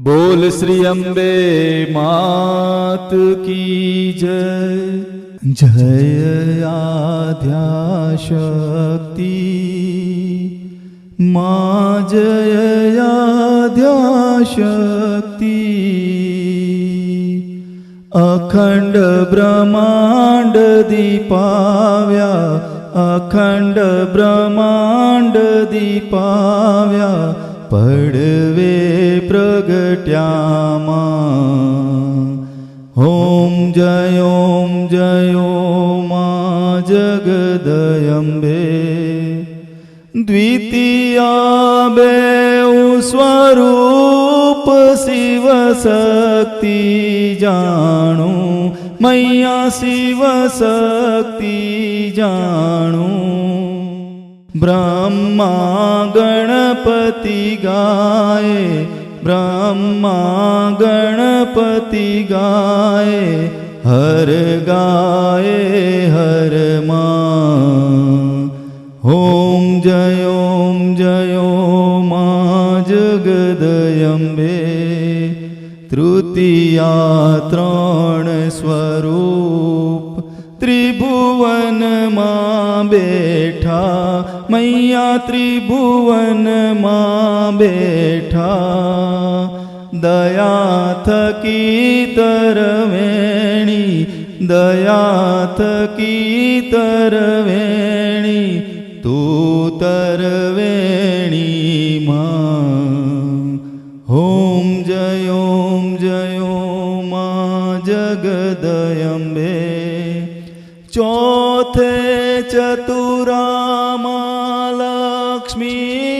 बोल श्री अम्बे मात की जय। जय आद्याशक्ति माँ, जय आद्याशक्ति। अखंड ब्रह्मांड दीपाव्या, अखंड ब्रह्मांड दीपाव्या, पड़वे प्रगट्यामा। ओम जय माँ जगदयम्बे। द्वितीया बेउ स्वरूप शिव शक्ति जाणू, मैया शिव शक्ति जाणू। ब्रह्मा गणपति गाए, ब्रह्मा गणपति गाए, हर गाए हर माँ। ओम जय माँ जगदयम्बे। तृतीया त्रण स्वरूप त्रिभुवन माँ बैठा, मैया त्रिभुवन माँ बैठा। दया थकी तरवेणी, दया थकी तरवेणी, तू तरवेणी माँ। ओम जय माँ जगदयम्बे। चौथे चतुरा माँ लक्ष्मी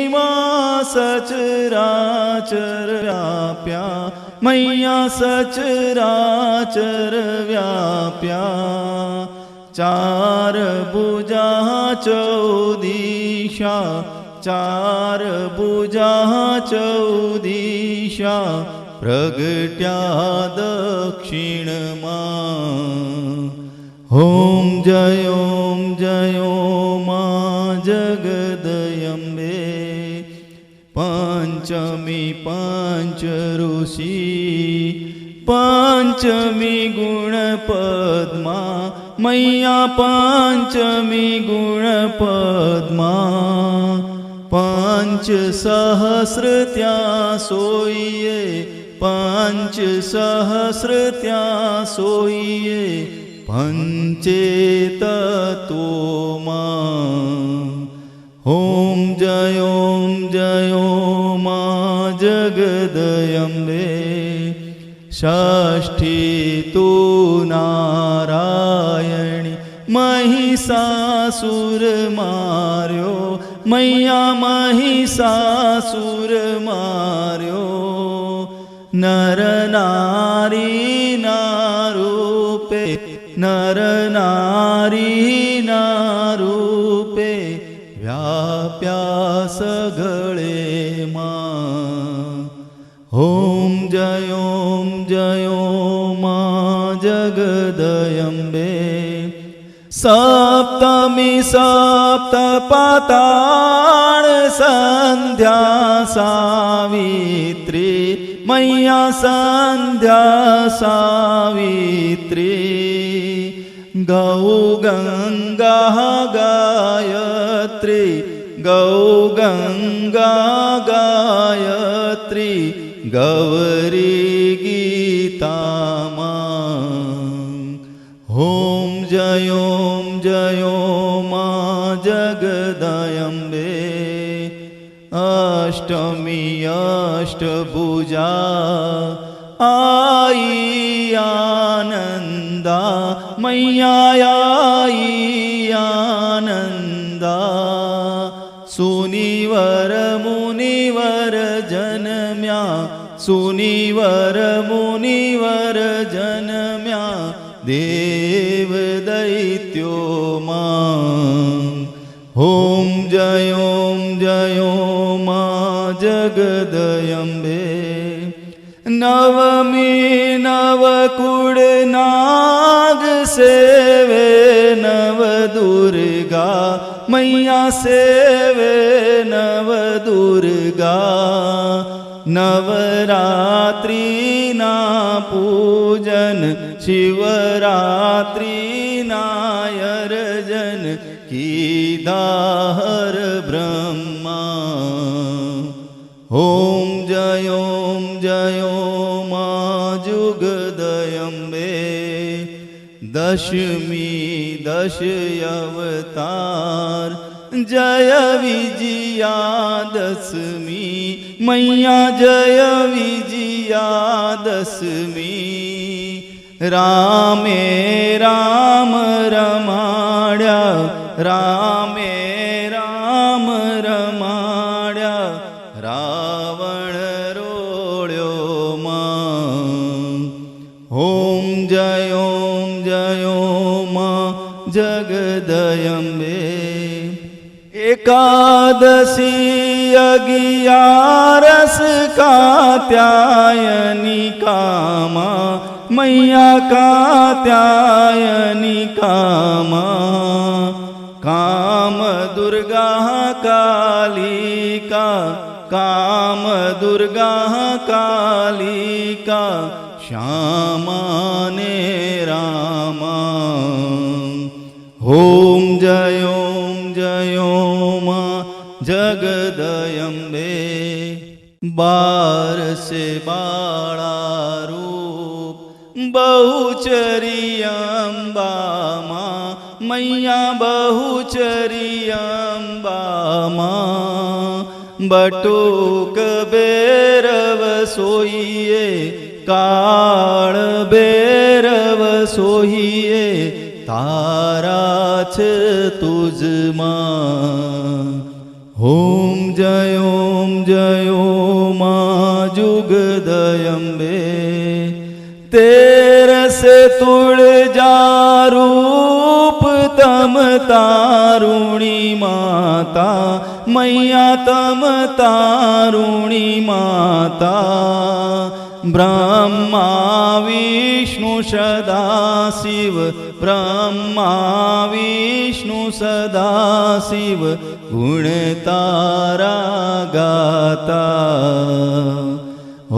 माँ सचराचर व्याप्या, मैया सचराचर व्याप्या। चार भुजा चौदिशा, चार भुजा चौदिशा, प्रगट्या दक्षिण माँ। ओम जय माँ जगदयम्बे। पंचमी पंच ऋषि, पंचमी गुण पद्मा, मैया पंचमी गुण पद्मा। पंच सहस्र त्या सोइए, पंच सहस्र त्या सोइए, पंचे तत्वो माँ। ओम जय माँ जगदयम्बे। षष्ठी तू नारायणी, महिषासुर मार्यो, मैया महिषासुर मार्यो। नर नारी नारूपे, नर नारी नारूपे, व्याप्या सगळे माँ। ओम जय माँ जगदयम्बे। सप्तमी सप्तपाताल संध्या सावित्री, मैया संध्या सावित्री। गौ गंगा गायत्री, गौ गंगा गायत्री, गौरी गीता माँ। ओम जय माँ जगदयम्बे। अष्टमी अष्टभुजा आई आनंदा, मैया आई आनंदा। सुनिवर मुनिवर जन्म्या, सुनिवर मुनिवर जन्म्या, देव दैत्यो माँ। ओम जय माँ जगदयम्बे। नवमी नवकुड़ नाग सेवे, नव दुर्गा मैया सेवे नव दुर्गा। નવરાત્રિના પૂજન શિવરાત્રિના અર્જન કીધા હર બ્રહ્મા ઓમ જયો મા જુગદયંબે દશમી દશયવતાર જય વિજયાદશમી મૈયા જય વિજયાદશમી રામે રામ રમાડ્યા રામે રામ રમાડ્યા રાવણ રોળ્યો માં ઓમ જયો માં જગદયંબે એકાદશી અગિયારસ કાત્યાયનિકામાં મૈયા કાત્યાયનિકામાં કામ દુર્ગા કાલિકા કામ દુર્ગા કાલિકા શ્યામાને રામા ઓમ જયો માં જગદયંબે બાર સે બાળા રૂપ બહુચરી અંબામાં મૈયા બહુચરી અંબામાં બટુક બેરવ સોઈએ કાળ બેરવ સોઈએ તારા છે તુજમાં ઓમ જયો માં જુગદયંબે તેરસે તુળજા રૂપ તમ તારુણી માતા મૈયા તમ તારુણી માતા બ્રહ્મા વિષ્ણુ સદાશિવ બ્રહ્મા વિષ્ણુ સદાશિવ ગુણ તારા ગાતા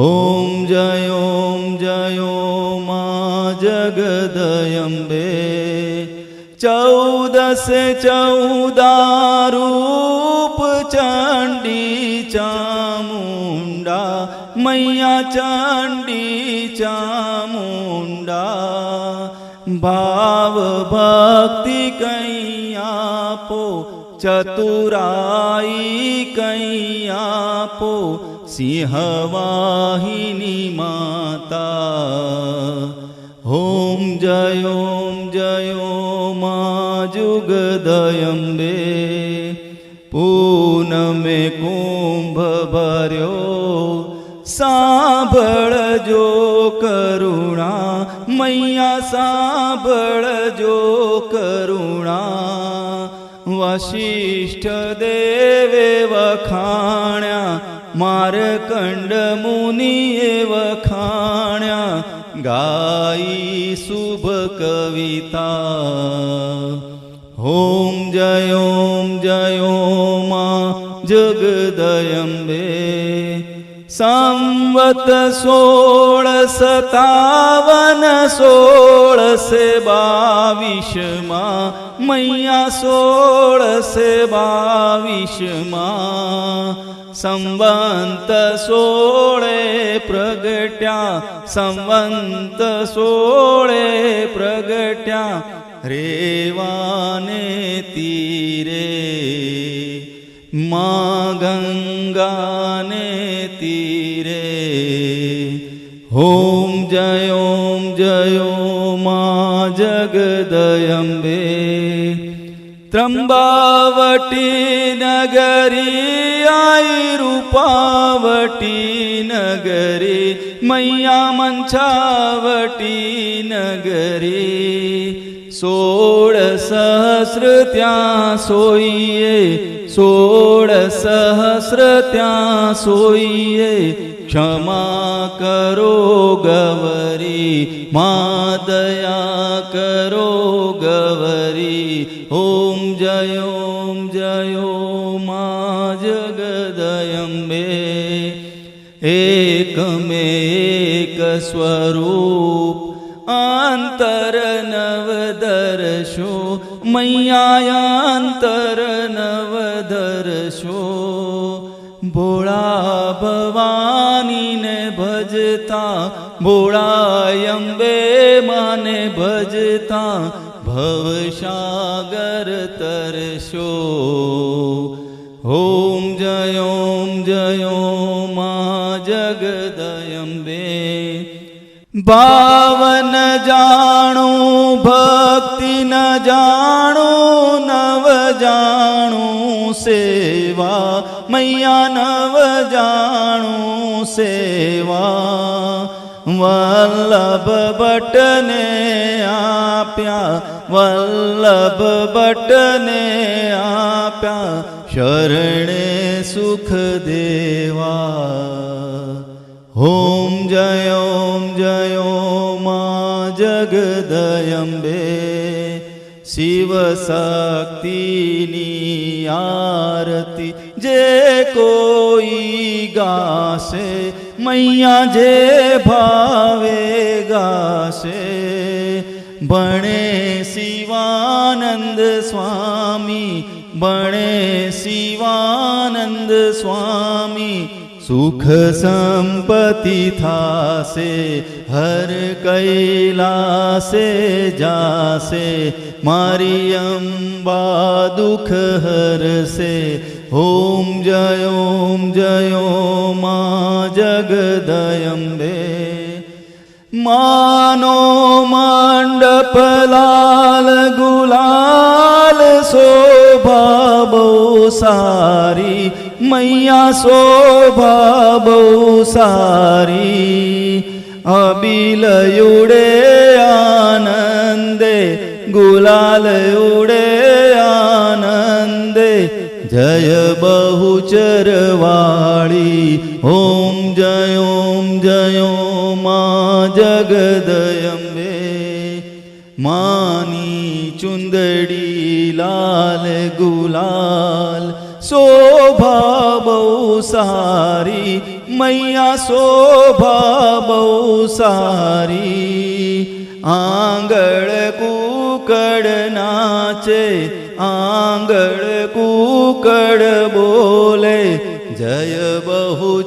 ઓમ જયો માં જગદયંબે 14 રૂપ ચંડી ચામુંડા મૈયા ચંડી ચામુંડા ભાવ ભક્તિ કઈ આપો ચતુરાઈ કઈ આપો સિંહવાહિની માતા ઓમ જયો માં જુગદયંબે પૂનમે કુંભ ભર્યો સાંભળજો કરુણા મૈયા સાંભળજો કરુણા વશિષ્ઠ દેવે વખાણ્યા માર્કંડ મુનિએ વખાણ્યા ગાઈ શુભ કવિતા ઓમ જયો માં જગદયંબે સંવત 1657 માં મૈયા 1622 માં સંવંત 16 પ્રગટ્યા સંવંત 16 પ્રગટ્યા રેવાને તીરે મા ગંગાને તીરે ઓમ જયો મા જગદયંબે ત્રંબાવટી નગરી આઈ રૂપાવટી નગરી મૈયા મંછાવટી નગરી 16 સહસ્ર ત્યાં સોઈએ 16 સહસ્ર ત્યાં સોઈએ ક્ષમા કરો ગવરી મા દયા કરો ગવરી ઓમ જયો મા જગદયંબે એક સ્વરૂપ અંતર નવ દર્શો મૈયા અંતર નવ દર્શો ભોળા ભવાનીને ભજતા ભોળા અંબે માને ભજતા ભવસાગર તરશો ઓમ જયો મા જગદયંબે ભાવન જાણું ભક્તિ ન જાણું નવ જાણું સેવા મૈયા નવ જાણું સેવા વલ્લભ ભટ્ટને આપ્યા વલ્લભ ભટ્ટને આપ્યા શરણે સુખ દેવા ઓમ જયો મા જગદયંબે શિવ શક્તિની આરતી જે કોઈ ગાશે મૈયા જે ભાવે ગાશે ભણે શિવાનંદ સ્વામી ભણે શિવાનંદ સ્વામી સુખ સંપત્તિ થાશે હર કૈલાસે જાશે મારી અંબા દુઃખ હરશે ઓમ જયો મા જગદયંબે માનો મંડપ લાલ ગુલાલ શોભા બહુ સારી મૈયા શોભા બહુ સારી અબીલ ઉડે આનંદે ગુલાલ ઉડે આનંદે જય બહુચરવાળી ઓમ જયો મા જગદયંબે માની ચુંદડી લાલ ગુલાલ શોભા બહુ સારી મૈયા શોભા બહુ સારી આંગળ કુકડ નાચે આંગળ કુકડ બોલે જય બહુચરવાળી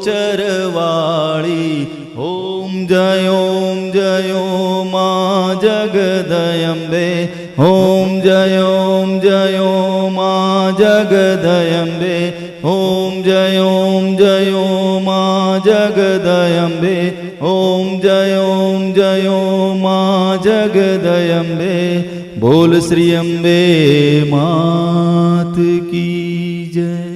ઓમ જયો મા જગદયંબે ઓમ જયો મા જગદયંબે ઓમ જયો મા જગદયંબે ઓમ જયો મા જગદયંબે બોલ શ્રી અંબે માત કી જય.